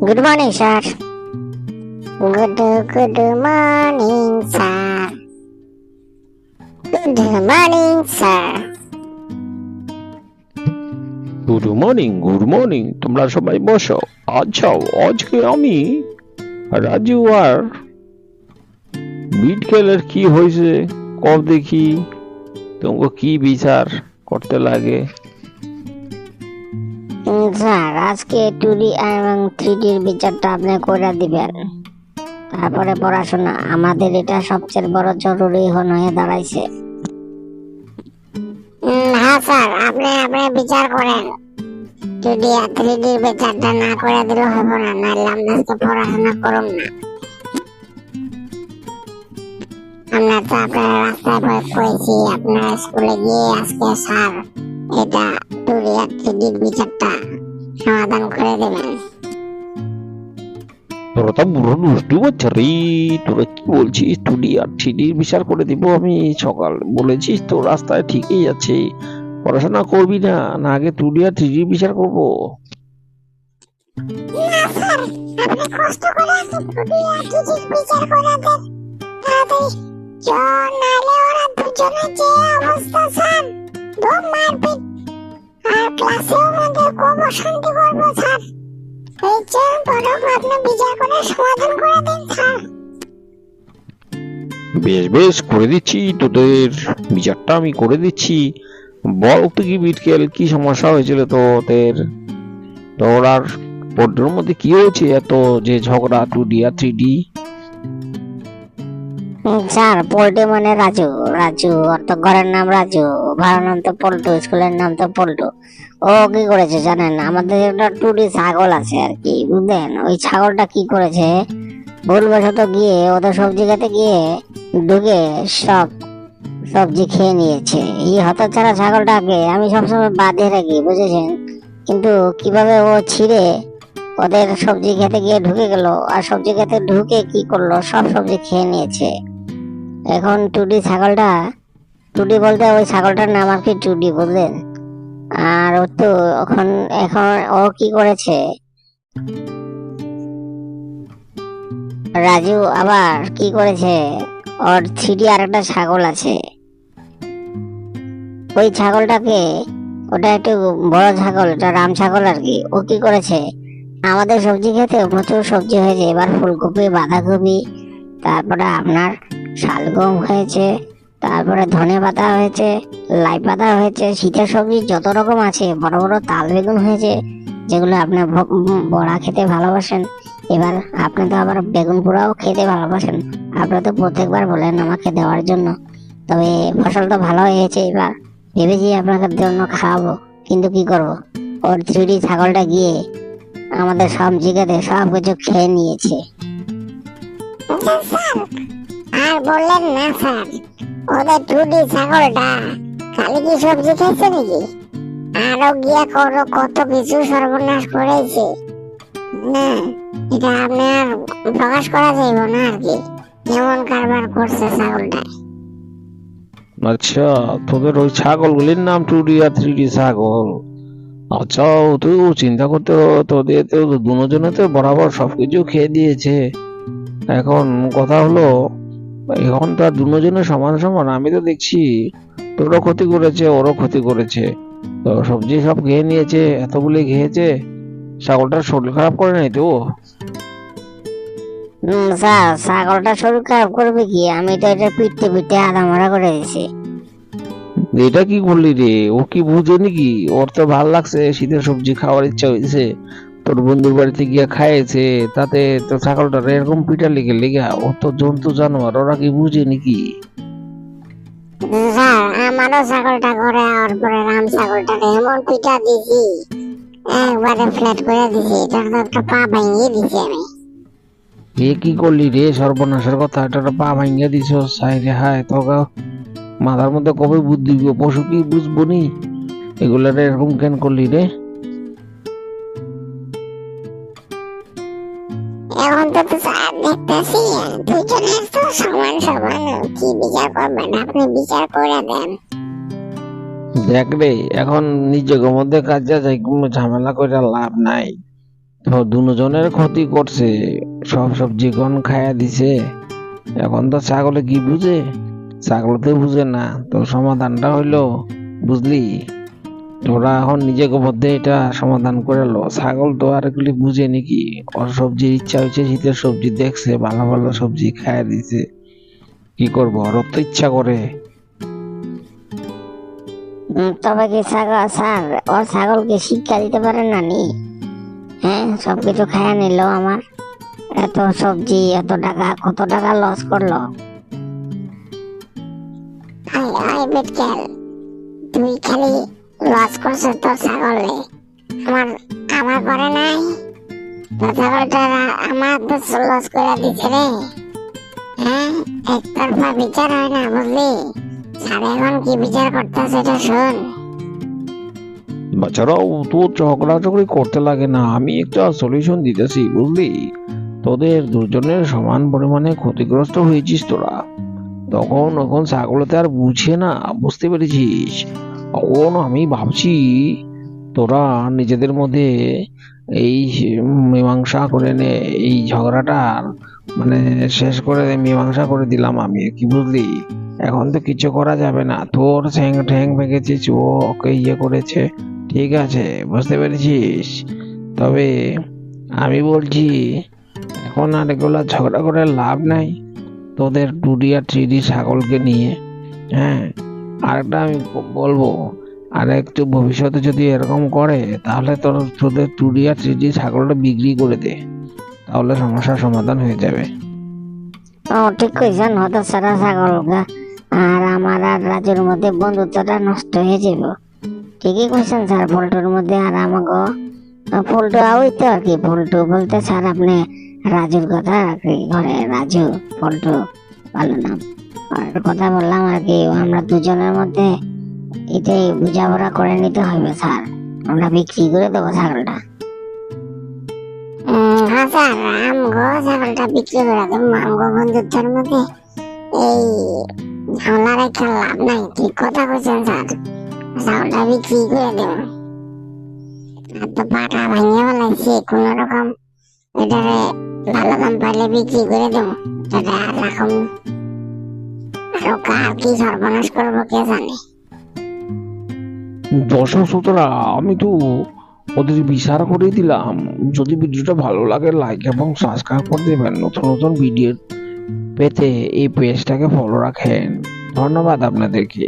Good morning, sir. Good morning, sir. Good morning, sir. Good morning তোমরা সবাই বসো। আচ্ছা, আজকে আমি রাজু আর বিটকেলের কি হয়েছে কব দেখি, তোমাকে কি বিচার করতে লাগে। স্যার, আজকে 2D এবং 3Dর বিচারটা আপনি করে দিবেন। তারপরে পড়াশোনা, আমাদের এটা সবচেয়ে বড় জরুরি হয়ে দাঁড়াইছে। হ্যাঁ স্যার, আপনি বিচার করেন। 2D আর 3Dর বিচারটা না করে দিলে হবে না, নাহলে আমরা আজকে পড়াশোনা করুন না। আমরা তো আপনার রাস্তায় কইছি আপনার স্কুলে গিয়ে আজকে স্যার এটা 2D আর 3Dর বিচারটা সমাধান করে দেবেন। তোরা তো বুড়ো দুষ্টু বাচ্চা রে, তোরা কি বলছিস 2D আর 3Dর বিচার করে দিব? আমি সকাল বলেছিস তো রাস্তায় ঠিকই আছে, পড়াশোনা করবি না, না আগে 2D আর 3Dর বিচার করবো? না স্যার, আপনি কষ্ট করে আজকে 2D আর 3Dর বিচার করে দেন তাড়াতাড়ি। নাহলে ওরা দুজনে যে অবস্থা স্যার, খুব মারপিট, আর ক্লাসেও আমাদের খুব অশান্তি করবো স্যার। এই যে বরং আপনি বিচার করে সমাধান করে দিন স্যার। বেশ করে দিচ্ছি, তোদের বিচারটা আমি করে দিচ্ছি। বল তুই বিটকেল, কি সমস্যা হয়েছিল তোদের? তোর আর পদ্মর মধ্যে কি হয়েছে এত যে ঝগড়া 2D আর 3D? স্যার, পল্টু মানে রাজু ওর তো ঘরের নাম রাজু, ভাড়ার নাম তো পল্টু, স্কুলের নাম তো পল্টু। ও কি করেছে জানেন? আমাদের একটা 2D ছাগল আছে আর কি, বুঝলেন? ওই ছাগলটা কি করেছে, ভুলবশত গিয়ে ওদের সবজি খেতে গিয়ে ঢুকে সব সবজি খেয়ে নিয়েছে। এই হতচ্ছাড়া ছাগলটাকে আমি সবসময় বাঁধে রাখি, বুঝেছেন? কিন্তু কিভাবে ও ছিঁড়ে ওদের সবজি খেতে গিয়ে ঢুকে গেল, আর সবজি খেতে ঢুকে কি করলো, সব সবজি খেয়ে নিয়েছে। এখন 2D ছাগলটা, 2D বলতে ওই ছাগলটার নাম আর কি 2D, বুঝলেন? আর ও তো এখন ও কি করেছে, রাজু আবার কি করেছে, ওর 3D আর একটা ছাগল আছে, ওই ছাগলটাকে, ওটা একটু বড় ছাগল, এটা রাম ছাগল আর কি। ও কি করেছে, আমাদের সবজি খেতে প্রচুর সবজি হয়েছে, এবার ফুলকপি, বাঁধাকপি, তারপরে আপনার শালগম হয়েছে, তারপরে ধনে পাতা হয়েছে, লাই পাতা হয়েছে, শীতের সবজি যত রকম আছে, বড় বড় তাল বেগুন হয়েছে, যেগুলো আপনি বড়া খেতে ভালোবাসেন। এবার আপনি তো আবার বেগুন পোড়াও খেতে ভালোবাসেন, আপনি তো প্রত্যেকবার বলেন আমাকে দেওয়ার জন্য। তবে ফসল তো ভালো হয়েছে, এবার ভেবেছি আপনাদের জন্য খাওয়াবো, কিন্তু কি করব, ওর 3D ছাগলটা গিয়ে আমাদের সবজি খেতে সব কিছু খেয়ে নিয়েছে। আর বললেন না স্যার, ওদের 2D ছাগলটা খালি কি সবজি খাইছে নাকি, আরো গিয়া কত কিছু সর্বনাশ করেছে। না, এটা আপনার প্রকাশ করা যাইব না আর কি, এমন কারবার করছে ছাগলটা। আচ্ছা, তোদের ওই ছাগলগুলির নাম 2D আর 3D ছাগল। আচ্ছা, তো চিন্তা করতে তোদের তো দুজনে তো বরাবর সবকিছু খেয়ে দিয়েছে। এখন কথা হলো, এখন তো আর দুজনে সমান সমান। আমি তো দেখছি তোরও ক্ষতি করেছে, ওরও ক্ষতি করেছে। তো সবজি সব খেয়ে নিয়েছে, এতগুলি খেয়েছে, ছাগলটার শরীর খারাপ করে নাই তো? স্যার, ছাগলটা শরীর খারাপ করবে কি, আমি তো এটা পিটতে পিটতে আধামরা করে দিয়েছি। এটা কি করলি রে? ও কি বুঝে নাকি? ওর তো ভাল লাগছে, শীতের সবজি খাওয়ার ইচ্ছা হয়েছে, তোর বন্ধুর বাড়িতে গিয়ে খাইয়েছে, তাতে তো ছাগলটা এরকম পিটা লেগে লেগা। ও তো জন্তু জানোয়ার, ওরা কি বুঝে নাকি? স্যার, আমারও ছাগলটা ঘরে আর পরে রাম ছাগলটাকে এমন পিটা দিছি, একবারে ফ্ল্যাট করে দিছি, এটার তো একটা পা ভেঙে দিছি আমি। এ কি করলি রে? সর্বনাশের কথা, এটা পা ভাঙ্গা দিছ। সাই রে হায়, তোকে মাথার মধ্যে কবে বুদ্ধি দিব? পশু কি বুঝবো নি এগুলা? এরকম কেন করলি রে? এখন তো স্যার দেখতেছি দুজনের তো সমান সমান, কি বিচার করবেন আপনি, বিচার করে দেন। দেখ রে, এখন নিজের মধ্যে কাজ যায়, কোনো ঝামেলা করে লাভ নাই। তো দুজনের ক্ষতি করছে, সব সবজি কোন খাইয়া দিছে। এখন তো ছাগলে কি বুঝে, ছাগল তো বুঝে না। তো সমাধানটা হইলো, বুঝলি, তোরা এখন নিজেকে মধ্যে এটা সমাধান করে লো। ছাগল তো আর এগুলি বুঝে নাকি? ওর সবজির ইচ্ছা হয়েছে, শীতের সবজি দেখছে, ভালো ভালো সবজি খাইয়া দিছে, কি করবো, ওর তো ইচ্ছা করে। তবে কি ছাগল স্যার, ওর ছাগলকে শিক্ষা দিতে পারেন না নি? হ্যাঁ, সবকিছু খাইয়া নিল আমার, এত সবজি, এত টাকা, কত টাকা লস করলো। আই বিটকেল, তুই খালি লস করছিস তোর ছাগলে, আমার আমার করে নাই। তোর ছাগলটা আমার তো লস করে দিছে রে। হ্যাঁ, একতরফা বিচার হয় না, বুঝলি? স্যার এখন কি বিচার করতেছে এটা শোন। বাচ্চারাও তো ঝগড়াঝগড়ি করতে লাগে না, আমি একটা সলিউশন দিতেছি, বুঝলি। তোদের দুজনের সমান পরিমাণে ক্ষতিগ্রস্ত হয়েছিস তোরা। তখন এখন ছাগলতে আর বুঝে না, বুঝতে পেরেছিস? এখন আমি ভাবছি তোরা নিজেদের মধ্যে এই মীমাংসা করে নে, এই ঝগড়াটা মানে শেষ করে মীমাংসা করে দিলাম আমি, কি বুঝলি। এখন তো কিছু করা যাবে না, তোর ঠ্যাং ঠ্যাং ভেঙেছিস, ও ওকে ইয়ে করেছে, ঠিক আছে, বুঝতে পেরেছিস। তবে আমি বলছি, এখন আর এগুলা ঝগড়া করে লাভ নাই তোদের 2D আর 3D ছাগলকে নিয়ে। হ্যাঁ, আরেকটা আমি বলবো, আর একটু ভবিষ্যতে যদি এরকম করে, তাহলে তোদের 2D আর 3D ছাগলটা বিক্রি করে দে, তাহলে সমস্যার সমাধান হয়ে যাবে। ও ঠিক কইছেন, হয়তো সারা ছাগল আর আমার আর রাজুর মধ্যে বন্ধুত্বটা নষ্ট হয়ে যাব। ঠিকই কইছেন স্যার, পল্টুর মধ্যে আর আমাকে পল্টু আউইতো আর কি। পল্টু বলতে স্যার আপনি রাজুর কথা আর কি ঘরে, রাজু পল্টু ভালো নাম, আর কথা বললাম আর কি। আমরা দুজনের মধ্যে এটাই বুঝাপড়া করে নিতে হবে স্যার, আমরা বিক্রি করে দেবো ছাগলটা। হ্যাঁ স্যার, আমগো ছাগলটা বিক্রি করে দেবো। আমগো বন্ধুত্বের মধ্যে এই ঝামেলা রেখে লাভ নাই, ঠিক কথা কইছেন স্যার। ছাগলটা বিক্রি করে দেবো। আর তো পাটা ভাঙিয়ে ফেলাইছি, কোন রকম এটারে ভালো দাম পাইলে বিক্রি করে দেবো, এটা আর রাখুন। আরো কার কি সর্বনাশ করবো কে জানে। দর্শক শ্রোতারা, আমি তো ওদের বিচার করে দিলাম। যদি ভিডিওটা ভালো লাগে, লাইক এবং সাবস্ক্রাইব করে দেবেন। নতুন নতুন ভিডিও পেতে এই পেজটাকে ফলো রাখেন। ধন্যবাদ আপনাদেরকে।